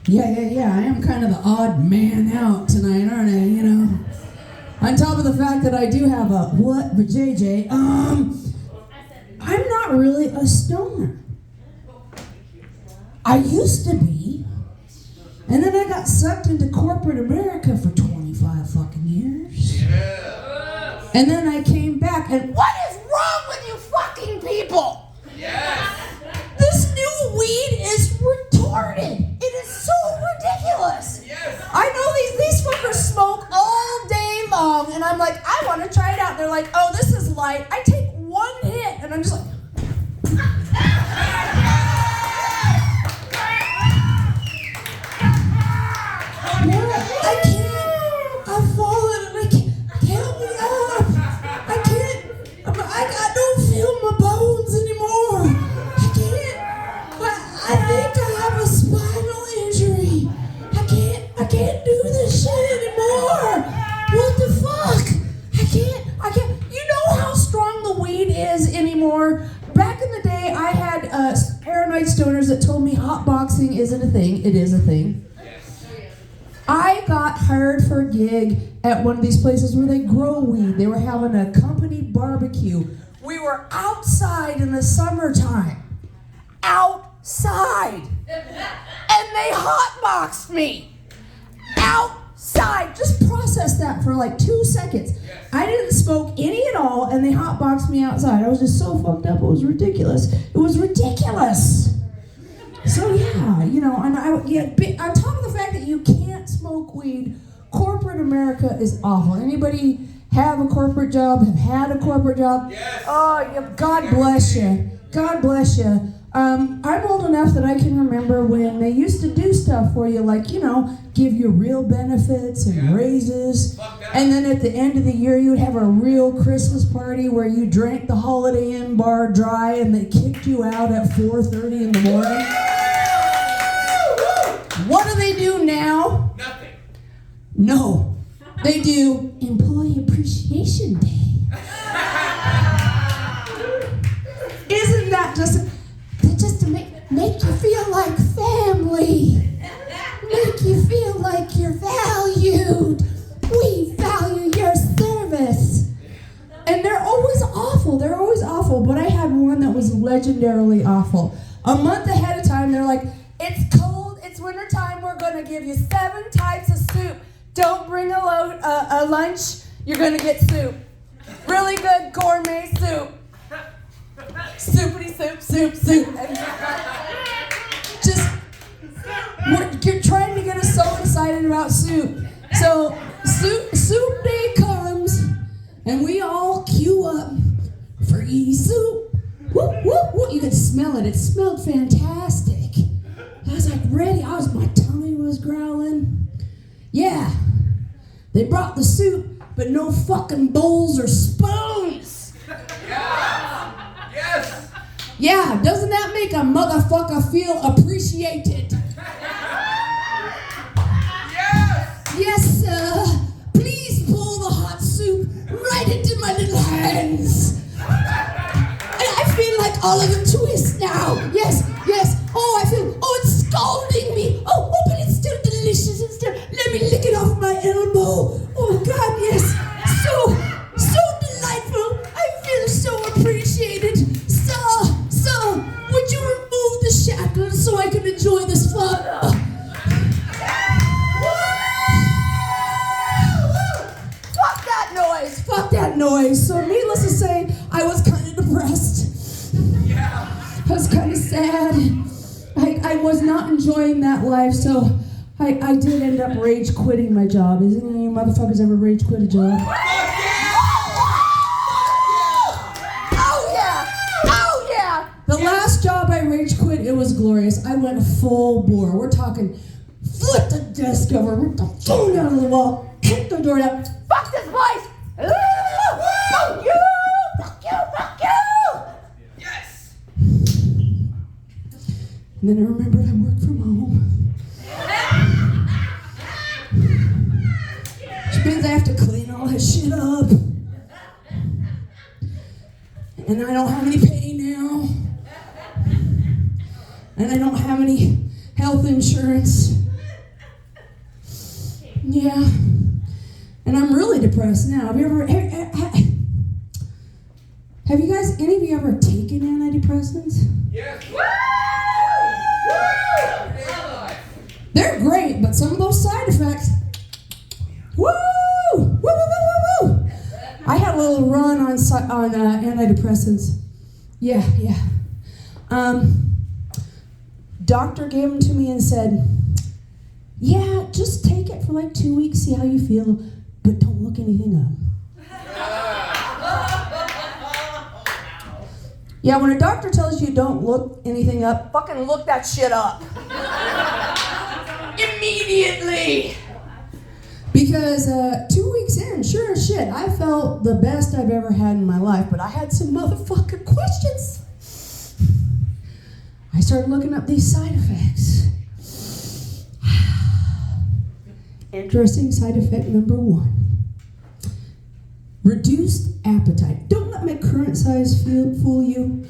Yeah. I am kind of the odd man out tonight, aren't I? You know. On top of the fact that I do have a what for JJ, I'm not really a stoner. I used to be, and then I got sucked into corporate America for 25 fucking years. Yeah. And then I came back, and what is wrong with you fucking people? Yes. This new weed is retarded. It is so ridiculous. Yes. I know these fuckers smoke all day long, and I'm like, I want to try it out. And they're like, oh, this is light. I take one hit, and I'm just like, I can't. I've fallen, and I can't. Help me up. I can't. I don't feel my bones anymore. I can't. I think I have a spinal injury. I can't do this shit anymore. What the fuck? I can't. You know how strong the weed is anymore? Back in the day, I had paranoid stoners that told me hotboxing isn't a thing. It is a thing. I got hired for a gig at one of these places where they grow weed. They were having a company barbecue. We were outside in the summertime. Outside. And they hotboxed me. Outside. Just process that for like 2 seconds. I didn't smoke any at all, and they hotboxed me outside. I was just so fucked up. It was ridiculous. It was ridiculous. So yeah, you know, and on top of the fact that you can't smoke weed, corporate America is awful. Anybody have a corporate job, have had a corporate job? Yes. Oh, yeah, God bless you. God bless you. I'm old enough that I can remember when they used to do stuff for you, like, you know, give you real benefits and raises. And then at the end of the year, you would have a real Christmas party where you drank the Holiday Inn bar dry and they kicked you out at 4:30 in the morning. What do they do now? Nothing. No. They do Employee Appreciation Day. Isn't that just to make you feel like family? Make you feel like you're valued. We value your service. And they're always awful. They're always awful. But I had one that was legendarily awful. A month ahead of time, they're like, it's cold, it's winter time, we're going to give you 7 types of soup. Don't bring a lunch, you're going to get soup. Really good gourmet soup. Soupity soup. And you're trying to get us so excited about soup. So soup day comes, and we all queue up for eating soup. Whoop, whoop, whoop. You could smell it. It smelled fantastic. I was like ready. My tummy was growling. Yeah. They brought the soup, but no fucking bowls or spoons. Yeah. Yes. Yeah, doesn't that make a motherfucker feel appreciated? Yes. Yes, sir. Please pour the hot soup right into my little hands. I feel like Oliver Twist now. Yes. Oh, it's scalding me. Oh, but it's still delicious. Let me lick it off my elbow. Oh, God, yes. So delightful. I feel so appreciated. Sir, would you remove the shackles so I can enjoy this further? Fuck that noise. So needless to say, I was kind of depressed. Yeah. I was kind of sad. I was not enjoying that life, so I did end up rage quitting my job. Has any of you motherfuckers ever rage quit a job? Oh yeah! The last job I rage quit, it was glorious. I went full bore. We're talking flip the desk over, rip the phone out of the wall, kick the door down. Fuck this place! Fuck you! Yes! And then I remembered I work from home. Which means I have to clean all that shit up. And I don't have any pay now. And I don't have any health insurance. Yeah. And I'm really depressed now. Have you guys, any of you ever taken antidepressants? Yes. They're great, but some of those side effects, woo! Woo, woo, woo, woo, woo! I had a little run on antidepressants. Yeah. Doctor gave them to me and said, yeah, just take it for like 2 weeks, see how you feel, but don't look anything up. Yeah, when a doctor tells you don't look anything up, fucking look that shit up. Immediately. Because 2 weeks in, sure as shit, I felt the best I've ever had in my life, but I had some motherfucking questions. I started looking up these side effects. Interesting side effect number 1. Reduced appetite. Don't let my current size fool you.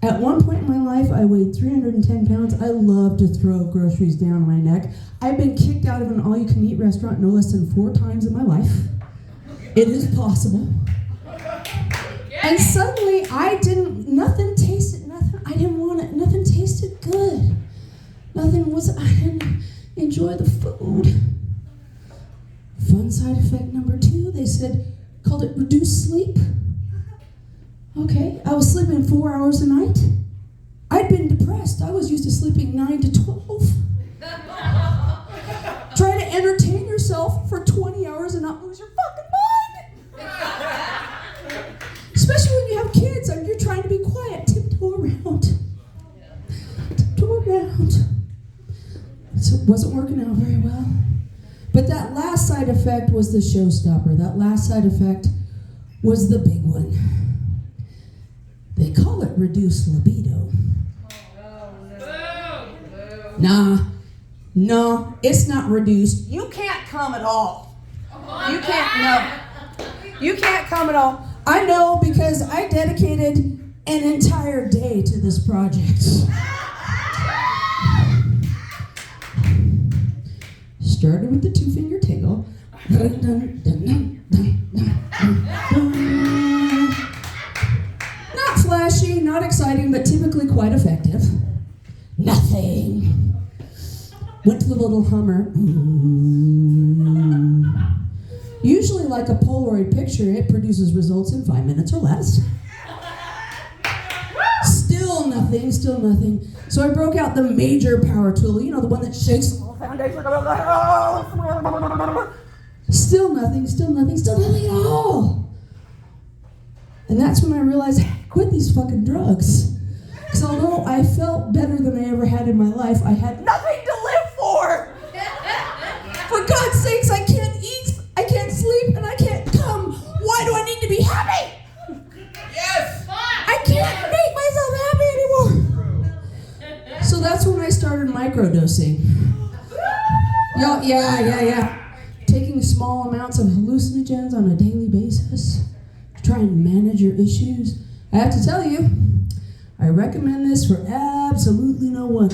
At one point in my life, I weighed 310 pounds. I love to throw groceries down my neck. I've been kicked out of an all-you-can-eat restaurant no less than 4 times in my life. It is possible. And suddenly, nothing tasted good. I didn't enjoy the food. Fun side effect number 2, they called it reduced sleep. Okay, I was sleeping 4 hours a night. I'd been depressed. I was used to sleeping 9 to 12. Try to entertain yourself for 20 hours and not lose your fucking mind. Especially when you have kids and you're trying to be quiet. Tiptoe around. So it wasn't working out very well. But that last side effect was the showstopper. That last side effect was the big one. They call it reduced libido. No, it's not reduced. You can't come at all. You can't come at all. I know because I dedicated an entire day to this project. Started with the 2-finger tingle. Not flashy, not exciting, but typically quite effective. Nothing. Went to the little Hummer. Usually, like a Polaroid picture, it produces results in 5 minutes or less. Still nothing. So I broke out the major power tool, the one that shakes the whole foundation. Still nothing at all. And that's when I realized, quit these fucking drugs. Because although I felt better than I ever had in my life, I had nothing to live for. For God's sakes, I can't eat, I can't sleep, and I can't come. Why do I need to be happy? Yes! I can't make myself happy anymore. So that's when I started microdosing. Yeah. Taking small amounts of hallucinogens on a daily basis to try and manage your issues. I have to tell you, I recommend this for absolutely no one.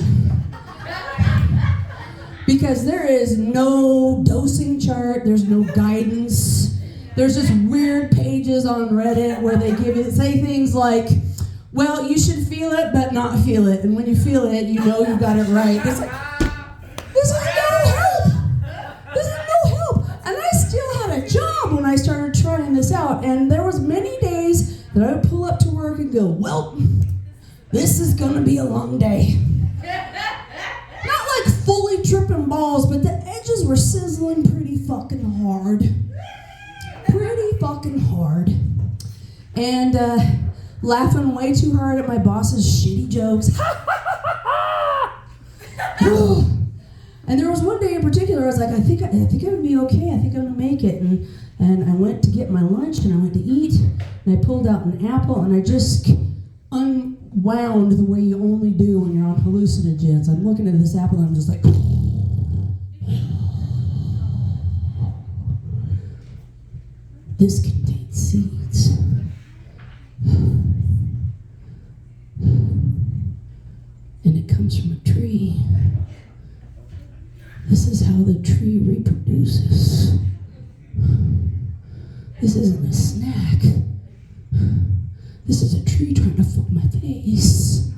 Because there is no dosing chart, there's no guidance. There's just weird pages on Reddit where they say things like, well, you should feel it, but not feel it. And when you feel it, you know you've got it right. It's like, this is no help. And I still had a job when I started trying this out. And there was many days that I would pull up to work and go, well, this is gonna be a long day. Not like fully tripping balls, but the edges were sizzling pretty fucking hard. And laughing way too hard at my boss's shitty jokes. And there was one day in particular, I was like, I think I'm gonna be okay. I think I'm gonna make it. And I went to get my lunch and I went to eat and I pulled out an apple and I just unwound the way you only do when you're on hallucinogens. I'm looking at this apple and I'm just like, this contains seeds. And it comes from a tree. This is how the tree reproduces. This isn't a snack. This is a tree trying to fuck my face.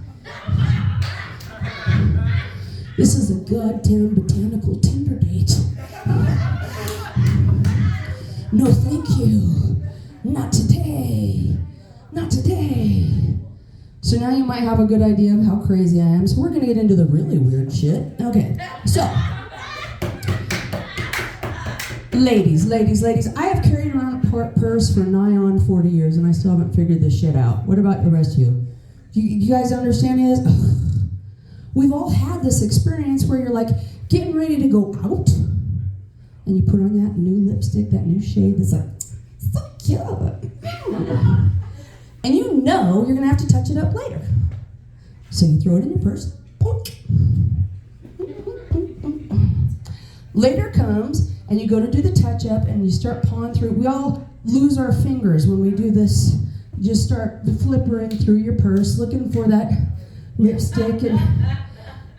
This is a goddamn botanical Tinder date. No, thank you. Not today. Not today. So now you might have a good idea of how crazy I am. So we're going to get into the really weird shit. Okay, so. Ladies. I have carried around a purse for nigh on 40 years and I still haven't figured this shit out. What about the rest of you? You guys understand this? Ugh. We've all had this experience where you're like getting ready to go out and you put on that new lipstick, that new shade that's like, so cute. And you know you're going to have to touch it up later. So you throw it in your purse. Later comes, and you go to do the touch-up, and you start pawing through. We all lose our fingers when we do this. You just start flippering through your purse, looking for that lipstick,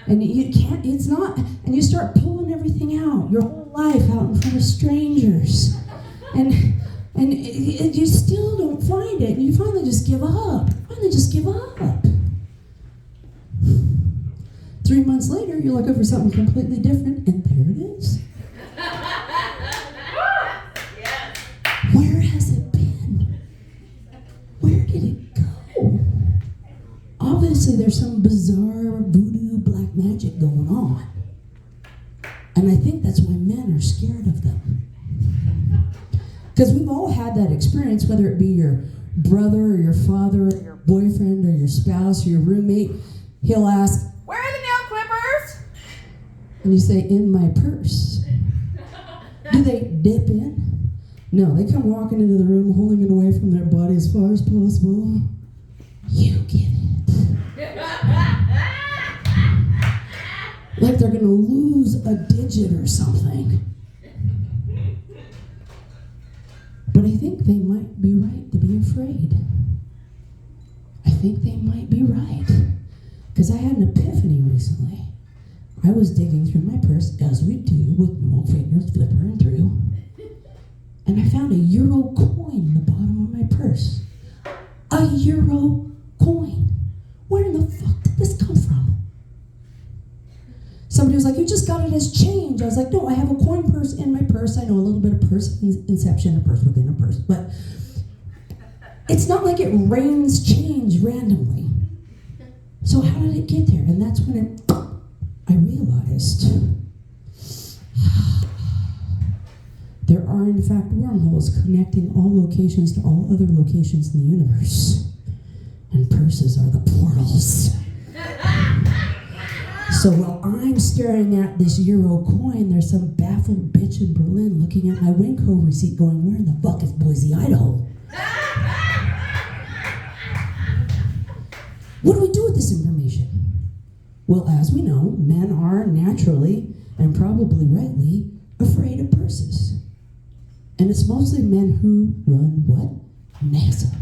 and you can't, it's not, and you start pulling everything out, your whole life out in front of strangers. And you still don't find it, and you finally just give up. 3 months later, you're looking for something completely different, and there it is. Where has it been? Where did it go? Obviously, there's some bizarre voodoo black magic going on. And I think that's why men are scared of them. Because we've all had that experience, whether it be your brother or your father or your boyfriend or your spouse or your roommate. He'll ask, Where are the nail clippers? and you say, in my purse. Do they dip in? No, they come walking into the room holding it away from their body as far as possible. You get it. Like they're going to lose a digit or something. But I think they might be right to be afraid. I think they might be right. Because I had an epiphany recently. I was digging through my purse, as we do, with no fingers flippering through. And I found a euro coin in the bottom of my purse. A euro coin. Where in the fuck did this come from? Somebody was like, you just got it as change. I was like, no, I have a coin purse in my purse. I know a little bit of purse inception, a purse within a purse. But it's not like it rains change randomly. So how did it get there? And that's when I realized there are, in fact, wormholes connecting all locations to all other locations in the universe. And purses are the portals. So while I'm staring at this euro coin, there's some baffled bitch in Berlin looking at my Winco receipt going, where in the fuck is Boise, Idaho? What do we do with this information? Well, as we know, men are naturally, and probably rightly, afraid of purses. And it's mostly men who run what? NASA.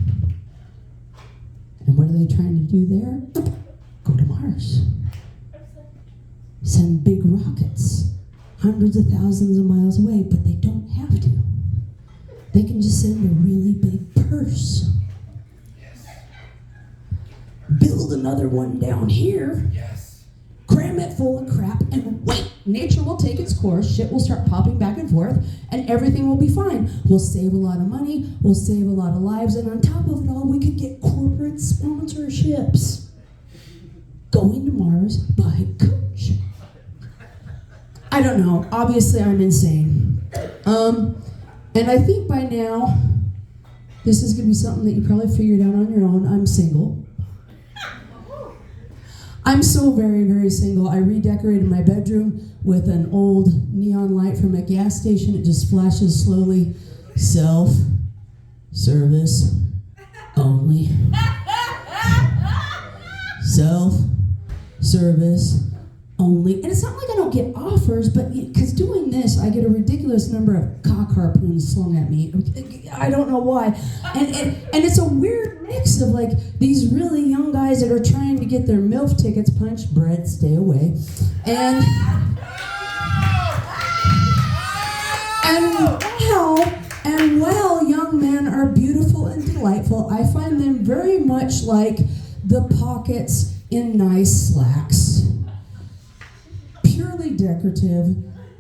And what are they trying to do there? Go to Mars. Send big rockets, hundreds of thousands of miles away, but they don't have to. They can just send a really big purse. Yes. Build another one down here. Yes. Cram it full of crap and wait. Nature will take its course, shit will start popping back and forth, and everything will be fine. We'll save a lot of money, we'll save a lot of lives, and on top of it all, we could get corporate sponsorships. Going to Mars by Coach. I don't know. Obviously, I'm insane. And I think by now, this is going to be something that you probably figured out on your own. I'm single. I'm so very, very single. I redecorated my bedroom with an old neon light from a gas station. It just flashes slowly. Self-service only. Self-service only. And it's not like I don't get offers, but because doing this, I get a ridiculous number of cock harpoons slung at me. I don't know why. And it's a weird mix of like these really young guys that are trying to get their MILF tickets punched, Brett, stay away. And And while young men are beautiful and delightful, I find them very much like the pockets in nice slacks. Purely decorative,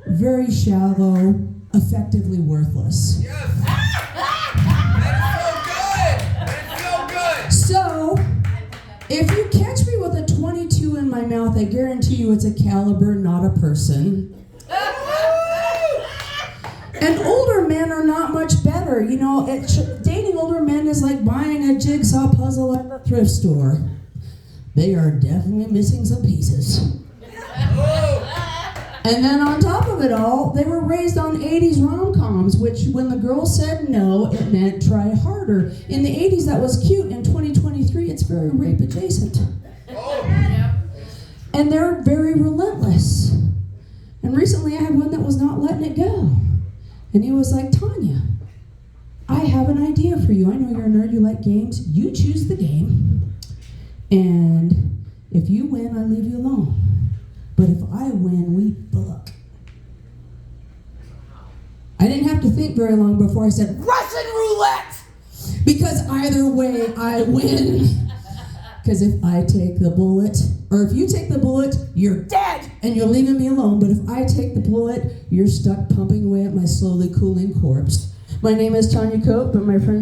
very shallow, effectively worthless. Yes. That is so good. That is so good. So, if you catch me with a 22 in my mouth, I guarantee you it's a caliber, not a person. And older men are not much better. You know, dating older men is like buying a jigsaw puzzle at the thrift store. They are definitely missing some pieces. And then on top of it all, they were raised on 80s rom-coms, which when the girl said no, it meant try harder. In the 80s, that was cute. In 2023, it's very rape adjacent. And they're very relentless. And recently I had one that was not letting it go. And he was like, Tanya, I have an idea for you. I know you're a nerd, you like games. You choose the game. And if you win, I leave you alone. But if I win, we fuck. I didn't have to think very long before I said, Russian roulette! Because either way, I win. Because if I take the bullet, or if you take the bullet, you're dead and you're leaving me alone. But if I take the bullet, you're stuck pumping away at my slowly cooling corpse. My name is Tanya Cope, but my friends